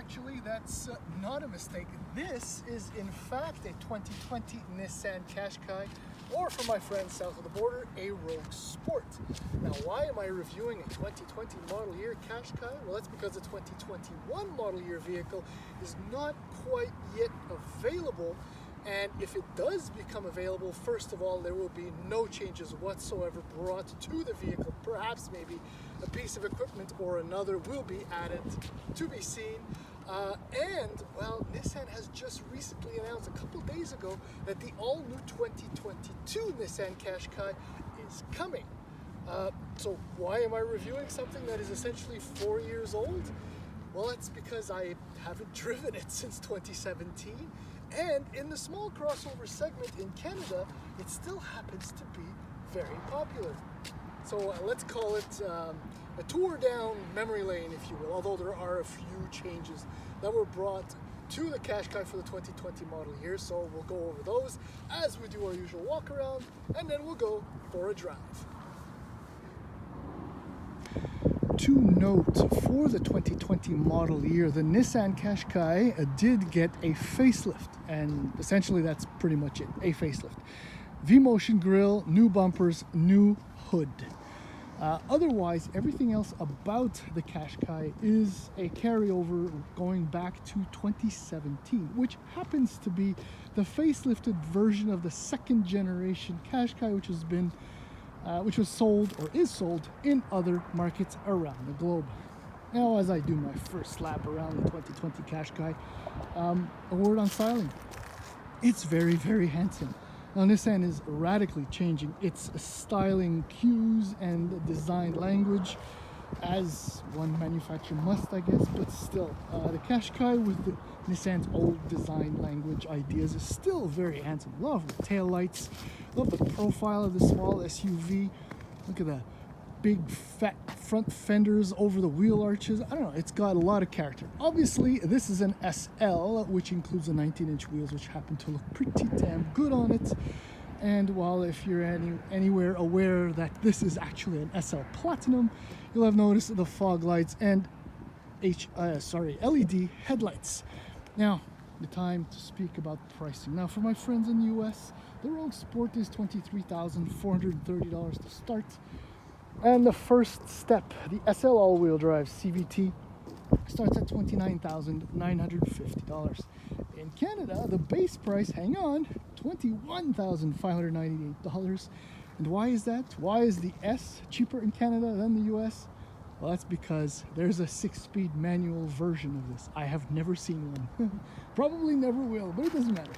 actually, that's not a mistake. This is in fact a 2020 Nissan Qashqai, or for my friends south of the border, a Rogue Sport. Now, why am I reviewing a 2020 model year Qashqai? Well, that's because the 2021 model year vehicle is not quite yet available. And if it does become available, first of all, there will be no changes whatsoever brought to the vehicle. Perhaps maybe a piece of equipment or another will be added to be seen. Well, Nissan has just recently announced a couple days ago that the all-new 2022 Nissan Qashqai is coming. So why am I reviewing something that is essentially 4 years old? Well, that's because I haven't driven it since 2017. And in the small crossover segment in Canada, it still happens to be very popular. So let's call it a tour down memory lane, if you will, although there are a few changes that were brought to the Qashqai for the 2020 model year. So we'll go over those as we do our usual walk around, and then we'll go for a drive. To note, for the 2020 model year, the Nissan Qashqai did get a facelift, and essentially that's pretty much it, a facelift. V-Motion grille, new bumpers, new hood. Otherwise, everything else about the Qashqai is a carryover going back to 2017, which happens to be the facelifted version of the second generation Qashqai, which was sold or is sold in other markets around the globe. Now, as I do my first lap around the 2020 Qashqai, a word on styling. It's very, very handsome. Now, Nissan is radically changing its styling cues and design language, as one manufacturer must, I guess, but still, the Qashqai with the Nissan's old design language ideas is still very handsome. Love the tail lights, love the profile of the small SUV. Look at the big fat front fenders over the wheel arches. I don't know, it's got a lot of character. Obviously, this is an SL, which includes the 19-inch wheels, which happen to look pretty damn good on it. And while if you're anywhere aware that this is actually an SL Platinum, you'll have noticed the fog lights and LED headlights. Now, the time to speak about pricing. Now, for my friends in the US, the Rogue Sport is $23,430 to start. And the first step, the SL all-wheel drive CVT, starts at $29,950. In Canada, the base price, hang on, $21,598. And why is that? Why is the S cheaper in Canada than the US? Well, that's because there's a 6-speed manual version of this. I have never seen one. Probably never will, but it doesn't matter.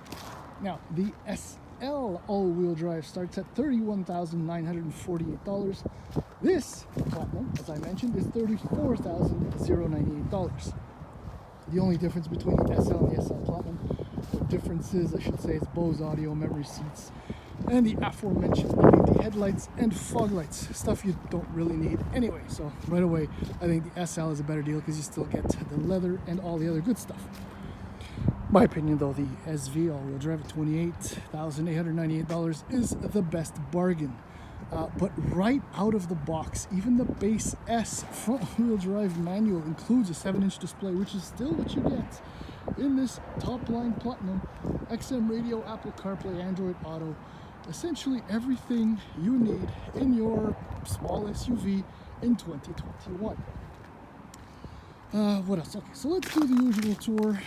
Now, the SL all-wheel drive starts at $31,948. This Platinum, as I mentioned, is $34,098. The only difference between the SL and the SL Platinum, the difference is, I should say, it's Bose audio, memory seats, and the aforementioned LED headlights and fog lights, stuff you don't really need anyway. So right away, I think the SL is a better deal because you still get the leather and all the other good stuff. My opinion, though, the SV all-wheel drive at $28,898 is the best bargain. But right out of the box, even the base S front-wheel drive manual includes a 7-inch display, which is still what you get in this top-line Platinum. XM radio, Apple CarPlay, Android Auto, essentially everything you need in your small SUV in 2021. What else? Okay, so let's do the usual tour.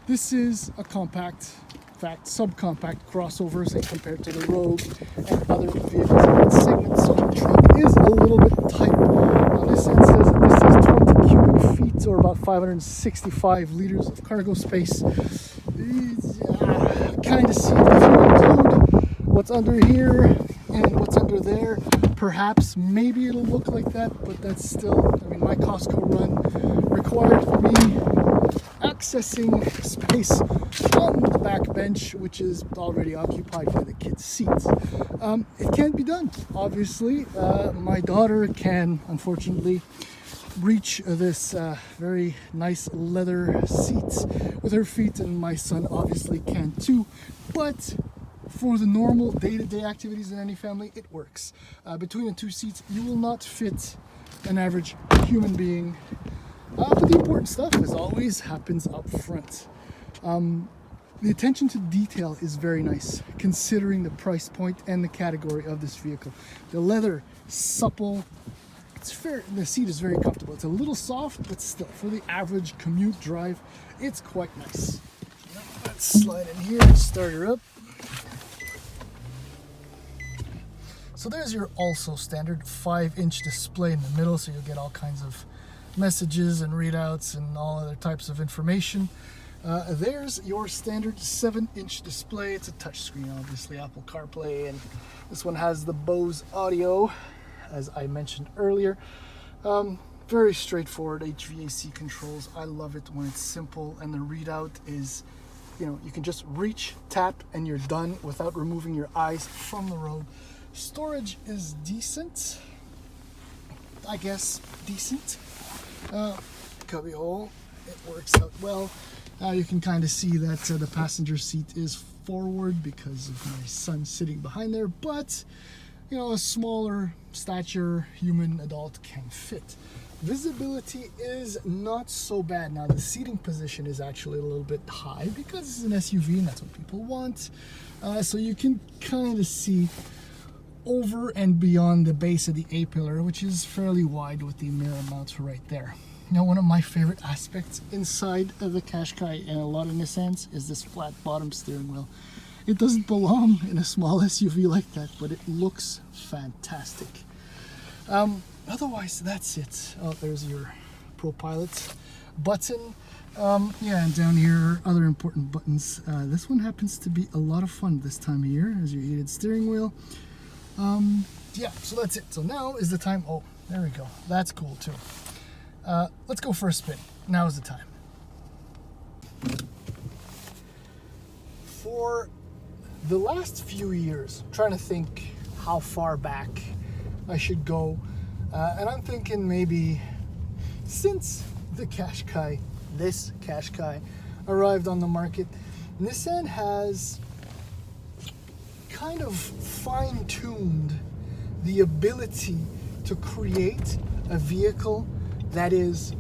This is a compact, in fact, subcompact crossover, say, compared to the Rogue and other vehicles in that segment. So the trunk is a little bit tight. Now, Nissan says that this is 20 cubic feet, or about 565 liters of cargo space. Kind of see if you include what's under here and what's under there. Perhaps, maybe it'll look like that, but that's still, I mean, my Costco run required me accessing space on the back bench, which is already occupied by the kids' seats. It can't be done, obviously. My daughter can, unfortunately, reach this very nice leather seats with her feet, and my son obviously can too. But for the normal day-to-day activities in any family, it works. Between the two seats, you will not fit an average human being But the important stuff, as always, happens up front. The attention to detail is very nice, considering the price point and the category of this vehicle. The leather, supple, it's fair. The seat is very comfortable. It's a little soft, but still, for the average commute drive, it's quite nice. Now, let's slide in here and start her up. So there's your also standard 5-inch display in the middle, so you'll get all kinds of messages and readouts and all other types of information. There's your standard 7-inch display. It's a touchscreen, obviously, Apple CarPlay, and this one has the Bose audio, as I mentioned earlier. Very straightforward HVAC controls. I love it when it's simple and the readout is, you can just reach, tap, and you're done without removing your eyes from the road. Storage is decent, I guess, decent. Cubby hole, it works out well. You can kind of see that the passenger seat is forward because of my son sitting behind there, but a smaller stature human adult can fit. Visibility is not so bad. Now the seating position is actually a little bit high because it's an SUV and that's what people want. So you can kind of see over and beyond the base of the A-pillar, which is fairly wide with the mirror mounts right there. Now, one of my favorite aspects inside of the Qashqai and a lot of Nissans is this flat bottom steering wheel. It doesn't belong in a small SUV like that, but it looks fantastic. Otherwise, that's it. Oh, there's your ProPilot button. And down here are other important buttons. This one happens to be a lot of fun this time of year, as your heated steering wheel. So that's it. So now is the time. Oh, there we go. That's cool too. Let's go for a spin. Now is the time. For the last few years, I'm trying to think how far back I should go. And I'm thinking maybe since the Qashqai, this Qashqai, arrived on the market, Nissan has kind of fine-tuned the ability to create a vehicle that is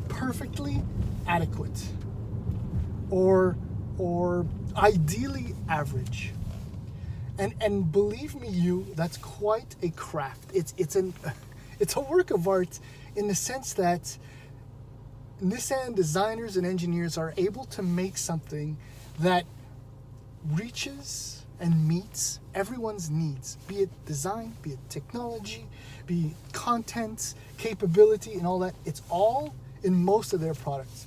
perfectly adequate or ideally average. And believe me, that's quite a craft. It's a work of art in the sense that Nissan designers and engineers are able to make something that reaches and meets everyone's needs, be it design, be it technology, be it content, capability, and all that. It's all in most of their products.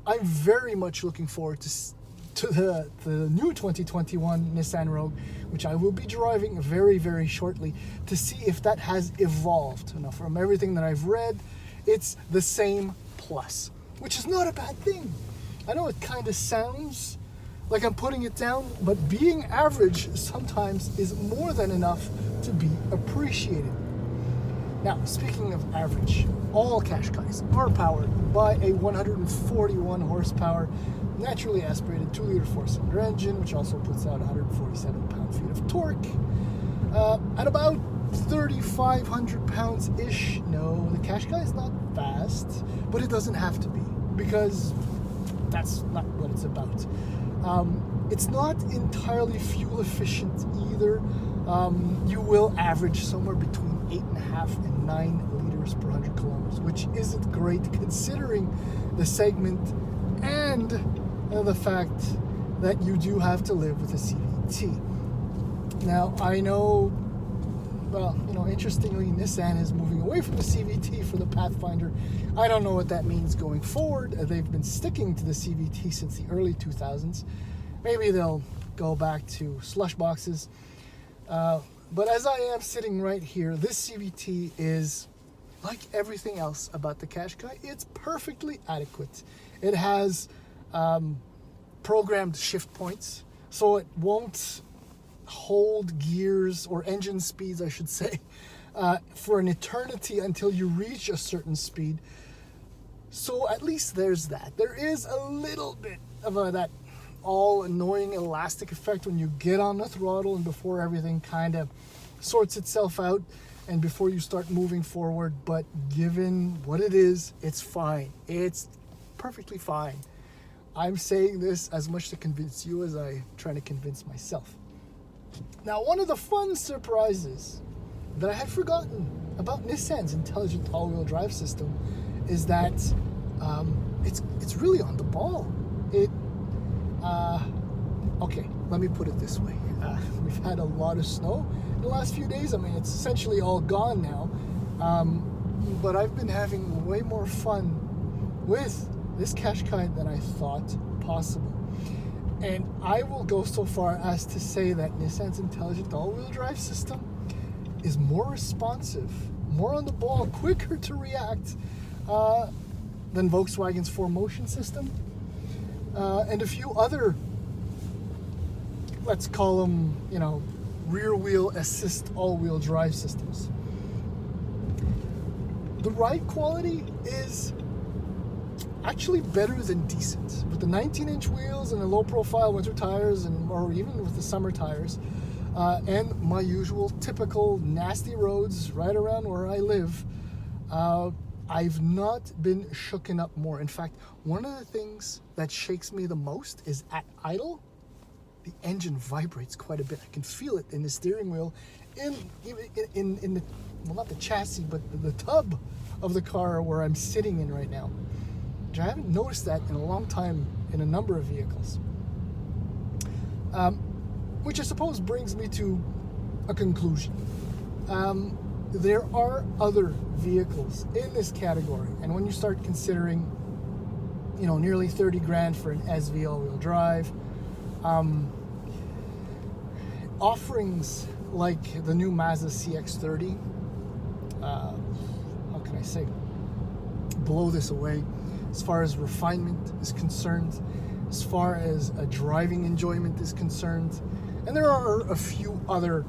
I'm very much looking forward to the new 2021 Nissan Rogue, which I will be driving very, very shortly, to see if that has evolved. From everything that I've read, it's the same plus, which is not a bad thing. I know it kind of sounds like I'm putting it down, but being average sometimes is more than enough to be appreciated. Now, speaking of average, all Qashqais are powered by a 141 horsepower, naturally aspirated 2-liter 4-cylinder engine, which also puts out 147 pound-feet of torque. At about 3,500 pounds-ish. No, the Qashqai is not fast, but it doesn't have to be, because that's not what it's about. It's not entirely fuel efficient either. You will average somewhere between 8.5 and 9 liters per 100 kilometers, which isn't great considering the segment and the fact that you do have to live with a CVT. Now, I know, interestingly, Nissan is moving away from the CVT for the Pathfinder. I don't know what that means going forward. They've been sticking to the CVT since the early 2000s. Maybe they'll go back to slush boxes. But as I am sitting right here, this CVT is, like everything else about the Qashqai, it's perfectly adequate. It has programmed shift points, so it won't hold gears, or engine speeds, I should say, for an eternity until you reach a certain speed. So at least there's that. There is a little bit of that all annoying elastic effect when you get on the throttle and before everything kind of sorts itself out. and before you start moving forward. But given what it is, it's fine. It's perfectly fine. I'm saying this as much to convince you as I'm trying to convince myself. Now, one of the fun surprises that I had forgotten about Nissan's intelligent all-wheel drive system is that it's really on the ball. Okay, let me put it this way. We've had a lot of snow in the last few days. I mean, it's essentially all gone now. But I've been having way more fun with this Qashqai than I thought possible. And I will go so far as to say that Nissan's intelligent all-wheel drive system is more responsive, more on the ball, quicker to react than Volkswagen's 4Motion system and a few other, let's call them, rear wheel assist all-wheel drive systems. The ride quality is actually better than decent. With the 19-inch wheels and the low-profile winter tires, or even with the summer tires, and my usual typical nasty roads right around where I live, I've not been shooken up more. In fact, one of the things that shakes me the most is at idle, the engine vibrates quite a bit. I can feel it in the steering wheel, in the, well, not the chassis, but the tub of the car where I'm sitting in right now. Which I haven't noticed that in a long time in a number of vehicles. Which I suppose brings me to a conclusion. There are other vehicles in this category, and when you start considering, nearly 30 grand for an SV all-wheel drive, offerings like the new Mazda CX-30, how can I say, blow this away as far as refinement is concerned, as far as a driving enjoyment is concerned. And there are a few other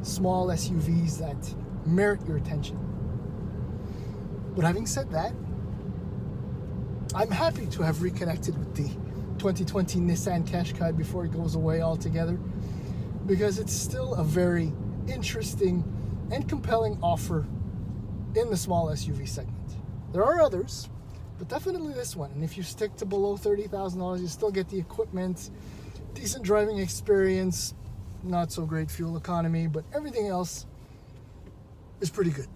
small SUVs that merit your attention. But having said that, I'm happy to have reconnected with the 2020 Nissan Qashqai before it goes away altogether, because it's still a very interesting and compelling offer in the small SUV segment. There are others, but definitely this one. And if you stick to below $30,000, you still get the equipment, decent driving experience, not so great fuel economy, but everything else is pretty good.